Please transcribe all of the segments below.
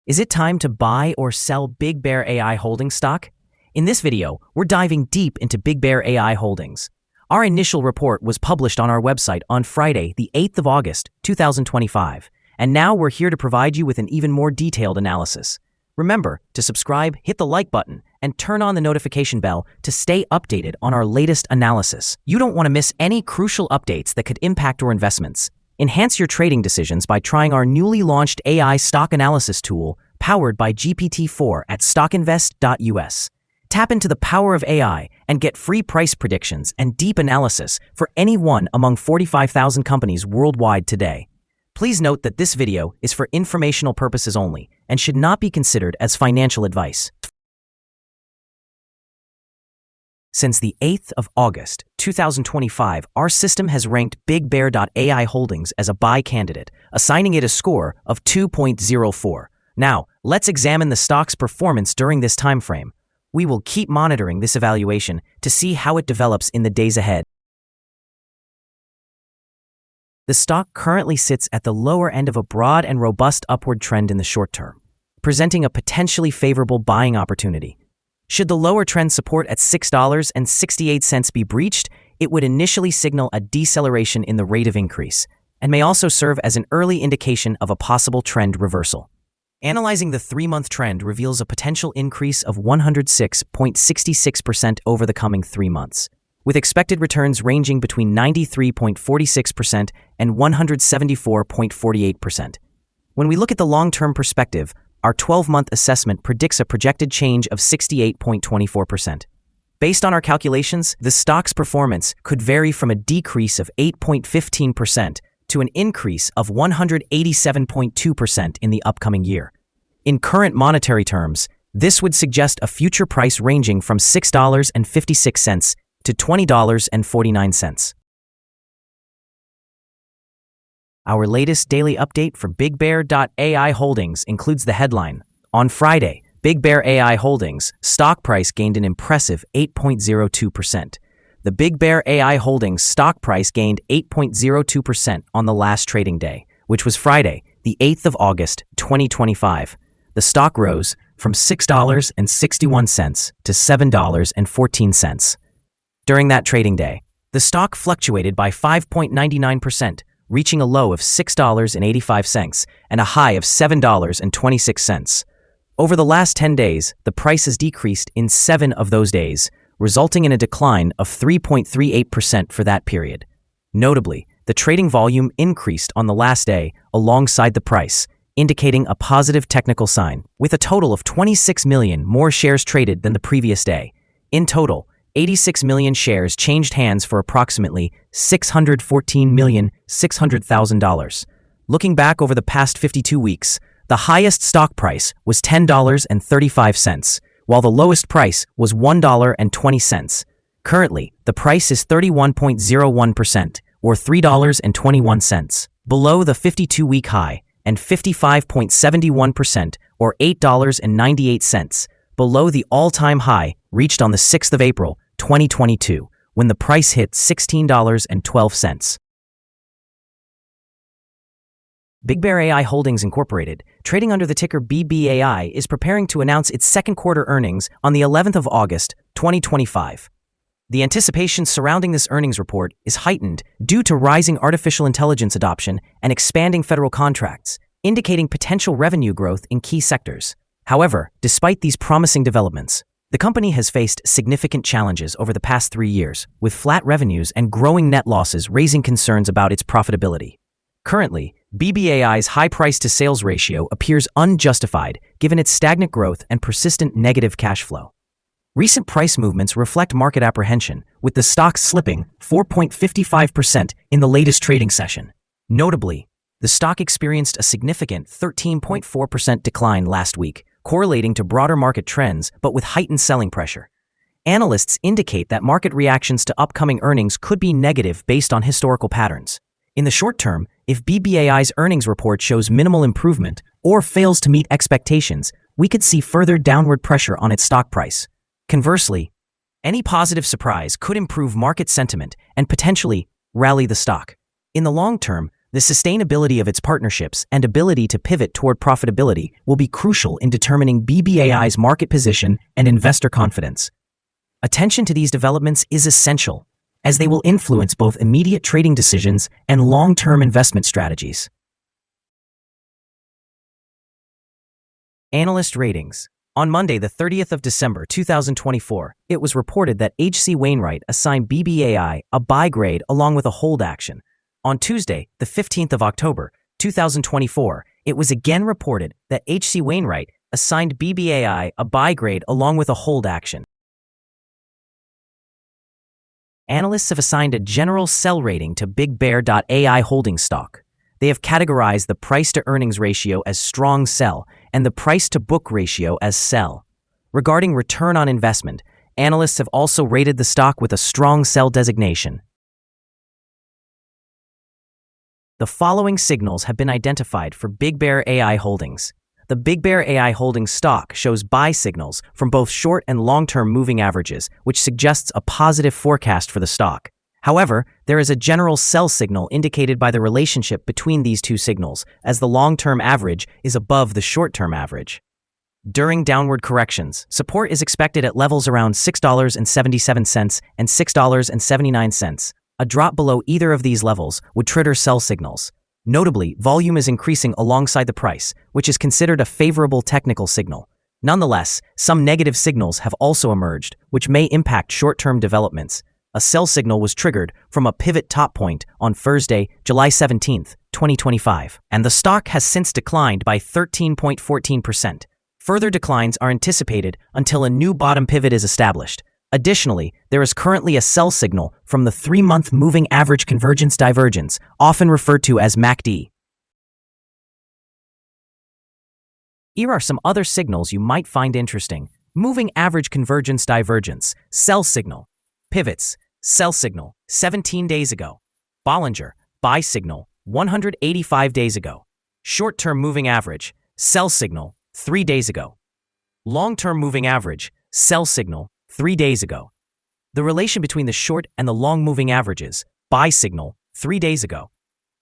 Is it time to buy or sell BigBear.ai Holdings stock? In this video, we're diving deep into BigBear.ai Holdings. Our initial report was published on our website on Friday, the 8th of August, 2025, and now we're here to provide you with an even more detailed analysis. Remember to subscribe, hit the like button, and turn on the notification bell to stay updated on our latest analysis. You don't want to miss any crucial updates that could impact your investments. Enhance your trading decisions by trying our newly launched AI stock analysis tool powered by GPT-4 at StockInvest.us. Tap into the power of AI and get free price predictions and deep analysis for any one among 45,000 companies worldwide today. Please note that this video is for informational purposes only and should not be considered as financial advice. Since the 8th of August, 2025, our system has ranked BigBear.ai Holdings as a buy candidate, assigning it a score of 2.04. Now, let's examine the stock's performance during this time frame. We will keep monitoring this evaluation to see how it develops in the days ahead. The stock currently sits at the lower end of a broad and robust upward trend in the short term, presenting a potentially favorable buying opportunity. Should the lower trend support at $6.68 be breached, it would initially signal a deceleration in the rate of increase, and may also serve as an early indication of a possible trend reversal. Analyzing the 3-month trend reveals a potential increase of 106.66% over the coming 3 months, with expected returns ranging between 93.46% and 174.48%. When we look at the long-term perspective, our 12-month assessment predicts a projected change of 68.24%. Based on our calculations, the stock's performance could vary from a decrease of 8.15% to an increase of 187.2% in the upcoming year. In current monetary terms, this would suggest a future price ranging from $6.56 to $20.49. Our latest daily update for BigBear.ai Holdings includes the headline: on Friday, BigBear.ai Holdings stock price gained an impressive 8.02%. The BigBear.ai Holdings stock price gained 8.02% on the last trading day, which was Friday, the 8th of August, 2025. The stock rose from $6.61 to $7.14. During that trading day, the stock fluctuated by 5.99%, reaching a low of $6.85 and a high of $7.26. Over the last 10 days, the price has decreased in 7 of those days, resulting in a decline of 3.38% for that period. Notably, the trading volume increased on the last day alongside the price, indicating a positive technical sign, with a total of 26 million more shares traded than the previous day. In total, 86 million shares changed hands for approximately $614,600,000. Looking back over the past 52 weeks, the highest stock price was $10.35, while the lowest price was $1.20. Currently, the price is 31.01%, or $3.21, below the 52-week high, and 55.71%, or $8.98, below the all-time high reached on the 6th of April, 2022, when the price hit $16.12. BigBear.ai Holdings Incorporated, trading under the ticker BBAI, is preparing to announce its second quarter earnings on the 11th of August, 2025. The anticipation surrounding this earnings report is heightened due to rising artificial intelligence adoption and expanding federal contracts, indicating potential revenue growth in key sectors. However, despite these promising developments, the company has faced significant challenges over the past 3 years, with flat revenues and growing net losses raising concerns about its profitability. Currently, BBAI's high price-to-sales ratio appears unjustified given its stagnant growth and persistent negative cash flow. Recent price movements reflect market apprehension, with the stock slipping 4.55% in the latest trading session. Notably, the stock experienced a significant 13.4% decline last week, correlating to broader market trends but with heightened selling pressure. Analysts indicate that market reactions to upcoming earnings could be negative based on historical patterns. In the short term, if BBAI's earnings report shows minimal improvement or fails to meet expectations, we could see further downward pressure on its stock price. Conversely, any positive surprise could improve market sentiment and potentially rally the stock. In the long term, the The sustainability of its partnerships and ability to pivot toward profitability will be crucial in determining BBAI's market position and investor confidence. Attention to these developments is essential, as they will influence both immediate trading decisions and long-term investment strategies. Analyst ratings. On Monday, the 30th of December 2024, it was reported that H.C. Wainwright assigned BBAI a buy grade along with a hold action. On Tuesday, the 15th of October 2024, it was again reported that H.C. Wainwright assigned BBAI a buy grade along with a hold action. Analysts have assigned a general sell rating to BigBear.ai Holdings stock. They have categorized the price-to-earnings ratio as strong sell and the price-to-book ratio as sell. Regarding return on investment, analysts have also rated the stock with a strong sell designation. The following signals have been identified for BigBear.ai Holdings. The BigBear.ai Holdings stock shows buy signals from both short and long-term moving averages, which suggests a positive forecast for the stock. However, there is a general sell signal indicated by the relationship between these two signals, as the long-term average is above the short-term average. During downward corrections, support is expected at levels around $6.77 and $6.79. A drop below either of these levels would trigger sell signals. Notably, volume is increasing alongside the price, which is considered a favorable technical signal. Nonetheless, some negative signals have also emerged, which may impact short-term developments. A sell signal was triggered from a pivot top point on Thursday, July 17, 2025, and the stock has since declined by 13.14%. Further declines are anticipated until a new bottom pivot is established. Additionally, there is currently a sell signal from the 3-month moving average convergence divergence, often referred to as MACD. Here are some other signals you might find interesting. Moving average convergence divergence, sell signal. Pivots, sell signal, 17 days ago. Bollinger, buy signal, 185 days ago. Short-term moving average, sell signal, 3 days ago. Long-term moving average, sell signal, 3 days ago. The relation between the short and the long moving averages, buy signal, 3 days ago.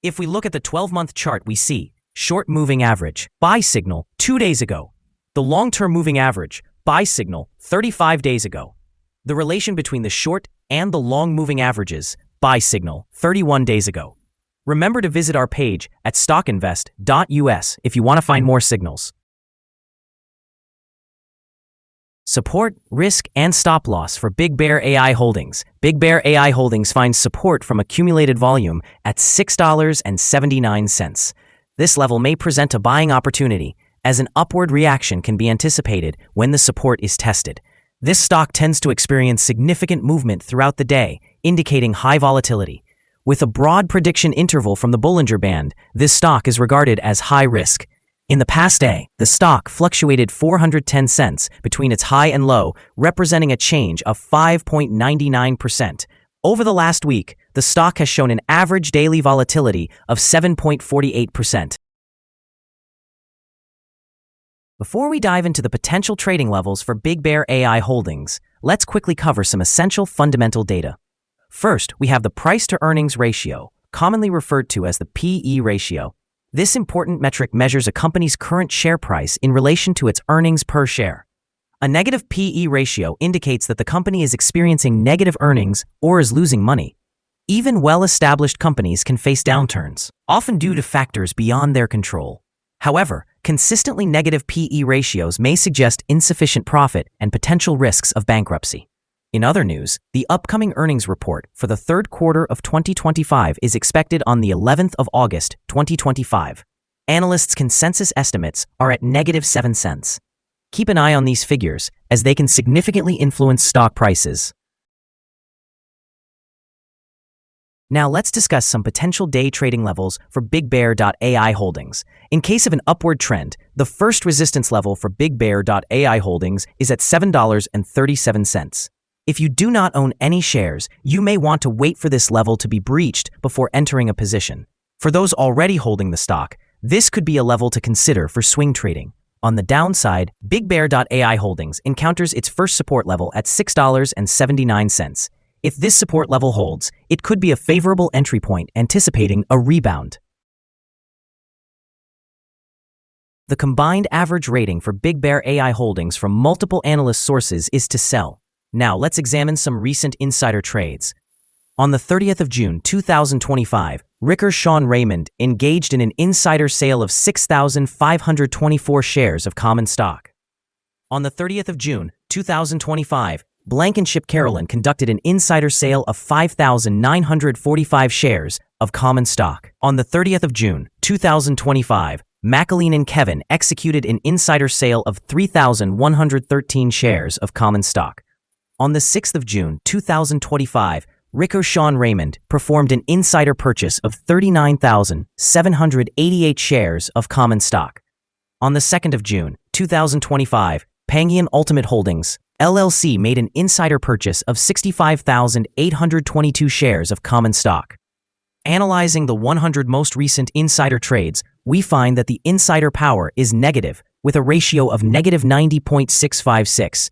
If we look at the 12-month chart, we see short moving average, buy signal, 2 days ago. The long-term moving average, buy signal, 35 days ago. The relation between the short and the long moving averages, buy signal, 31 days ago. Remember to visit our page at StockInvest.us if you want to find more signals. Support, risk, and stop loss for BigBear.ai Holdings. BigBear.ai Holdings finds support from accumulated volume at $6.79. This level may present a buying opportunity, as an upward reaction can be anticipated when the support is tested. This stock tends to experience significant movement throughout the day, indicating high volatility. With a broad prediction interval from the Bollinger Band, this stock is regarded as high risk. In the past day, the stock fluctuated 410 cents between its high and low, representing a change of 5.99%. Over the last week, the stock has shown an average daily volatility of 7.48%. Before we dive into the potential trading levels for BigBear.ai Holdings, let's quickly cover some essential fundamental data. First, we have the price-to-earnings ratio, commonly referred to as the PE ratio. This important metric measures a company's current share price in relation to its earnings per share. A negative PE ratio indicates that the company is experiencing negative earnings or is losing money. Even well-established companies can face downturns, often due to factors beyond their control. However, consistently negative PE ratios may suggest insufficient profit and potential risks of bankruptcy. In other news, the upcoming earnings report for the third quarter of 2025 is expected on the 11th of August, 2025. Analysts' consensus estimates are at -7 cents. Keep an eye on these figures, as they can significantly influence stock prices. Now let's discuss some potential day trading levels for BigBear.ai Holdings. In case of an upward trend, the first resistance level for BigBear.ai Holdings is at $7.37. If you do not own any shares, you may want to wait for this level to be breached before entering a position. For those already holding the stock, this could be a level to consider for swing trading. On the downside, BigBear.ai Holdings encounters its first support level at $6.79. If this support level holds, it could be a favorable entry point anticipating a rebound. The combined average rating for BigBear.ai Holdings from multiple analyst sources is to sell. Now let's examine some recent insider trades. On the 30th of June 2025, Ricker Sean Raymond engaged in an insider sale of 6,524 shares of common stock. On the 30th of June 2025, Blankenship Carolyn conducted an insider sale of 5,945 shares of common stock. On the 30th of June 2025, McAleen and Kevin executed an insider sale of 3,113 shares of common stock. On the 6th of June 2025, Ricker Sean Raymond performed an insider purchase of 39,788 shares of common stock. On the 2nd of June 2025, Pangian Ultimate Holdings, LLC made an insider purchase of 65,822 shares of common stock. Analyzing the 100 most recent insider trades, we find that the insider power is negative, with a ratio of negative 90.656.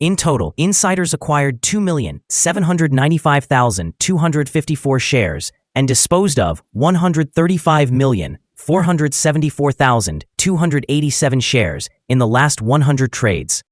In total, insiders acquired 2,795,254 shares and disposed of 135,474,287 shares in the last 100 trades.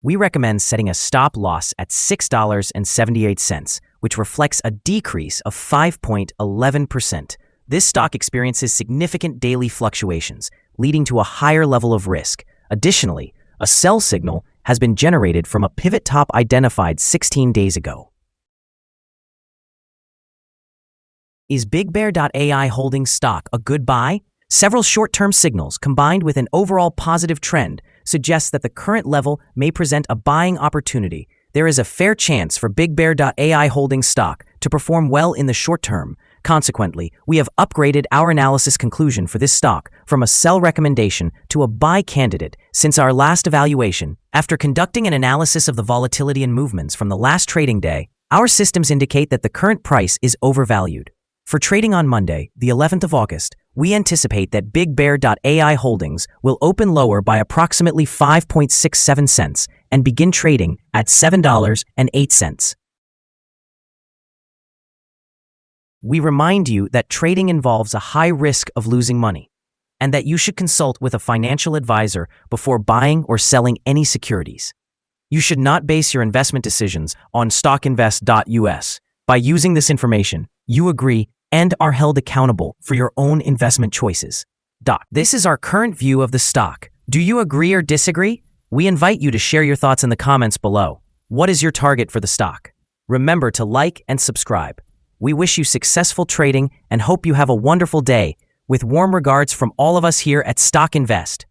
We recommend setting a stop loss at $6.78, which reflects a decrease of 5.11%. This stock experiences significant daily fluctuations, leading to a higher level of risk. Additionally, a sell signal has been generated from a pivot top identified 16 days ago. Is BigBear.ai Holdings stock a good buy? Several short-term signals combined with an overall positive trend suggests that the current level may present a buying opportunity. There is a fair chance for BigBear.ai Holdings stock to perform well in the short term. Consequently, we have upgraded our analysis conclusion for this stock from a sell recommendation to a buy candidate since our last evaluation. After conducting an analysis of the volatility and movements from the last trading day, our systems indicate that the current price is overvalued. For trading on Monday, the 11th of August, we anticipate that BigBear.ai Holdings will open lower by approximately 5.67 cents and begin trading at $7.08. We remind you that trading involves a high risk of losing money, and that you should consult with a financial advisor before buying or selling any securities. You should not base your investment decisions on StockInvest.us. By using this information, you agree and are held accountable for your own investment choices. This is our current view of the stock. Do you agree or disagree? We invite you to share your thoughts in the comments below. What is your target for the stock? Remember to like and subscribe. We wish you successful trading and hope you have a wonderful day. With warm regards from all of us here at Stock Invest.